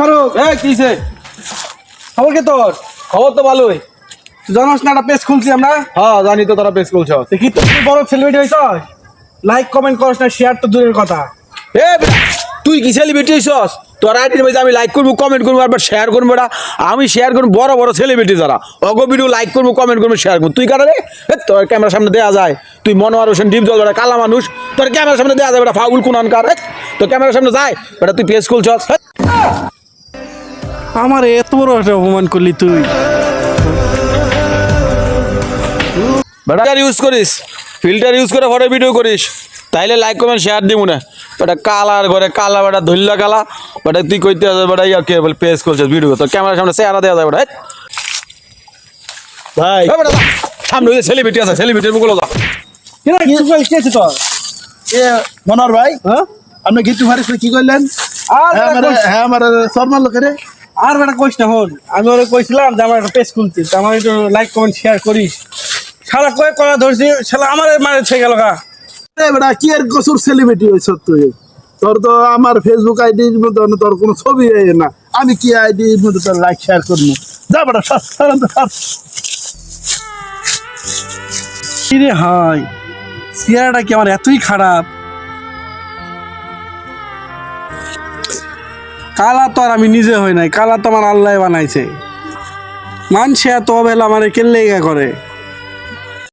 ফারুক কিছে খবর কে তোর? খবর তো ভালোই। তুই জানাস না একটা পেজ খুলছি আমরা? হ্যাঁ জানি তো, তোরা পেজ খুলছ। দেখি তুই বড় সেলিব্রিটি হইছ, লাইক কমেন্ট করছ না, শেয়ার তো দূরের কথা। এ বেটা, তুই কি সেলিব্রিটি হইছস? তোর আইডির মধ্যে আমি লাইক করবো, কমেন্ট করবো, আবার শেয়ার করবো। বেটা আমি শেয়ার করবো বড় বড় সেলিব্রিটি যারা, অগ ভিডিও লাইক করবো, কমেন্ট করবো, শেয়ার করবো। তুই কারা রে? তোর ক্যামেরার সামনে দেওয়া যায়? তুই মনোয়ার হোসেন ডিপ জল বেটা, কালা মানুষ, তোর ক্যামেরার সামনে দেওয়া যায় বেটা? ফাউল কুনানকার, তোর ক্যামেরার সামনে যায় বেটা? তুই পেজ খুলছস? আমার এত বড় একটা অপমান করলি তুই। বেটা ইউজ করিস, ফিল্টার ইউজ করে ফটো ভিডিও করিস, তাইলে লাইক কমেন্ট শেয়ার দিব না। বেটা কালার ঘরে কালা, বেটা ধরলা কালা, বেটা তুই কইতে আসবে বেটা ইয়া কে বলে পেজ করছিস ভিডিও, তোর ক্যামেরার সামনে চেহারা দেওয়া যায় বেটা? ভাই বেটা সামনে ওই সেলিব্রিটি আছে, সেলিব্রিটির মুখগুলো যা। কি আছে তোর? মনোহর ভাই, হ্যাঁ আপনি গিট্টু ফারিস কি করলেন? আর হ্যাঁ আমার শর্মা লোকেরে আর বেটা কইস না, হন আমি ওরে কইছিলাম যে আমার একটা পেজ খুলছি, তো আমার একটু লাইক কমেন্ট শেয়ার করিস। সারা কয়েক করা ধরছি, শালা আমার মারে ছে গেল গা। বেটা কি আর কসুর সেলিব্রিটি হয়েছ তুই? তোর তো আমার ফেসবুক আইডির মধ্যে তোর কোনো ছবি না, আমি কি আইডির মধ্যে তোর লাইক শেয়ার করবো? যা বেটা কি রে হাই, চেহারাটা কি আমার এতই খারাপ? কালা তো আর আমি নিজে হই নাই, কালা তো আমার আল্লাহ বানাইছে। মানুষে এত অবহেলা মানে কেল্লে করে।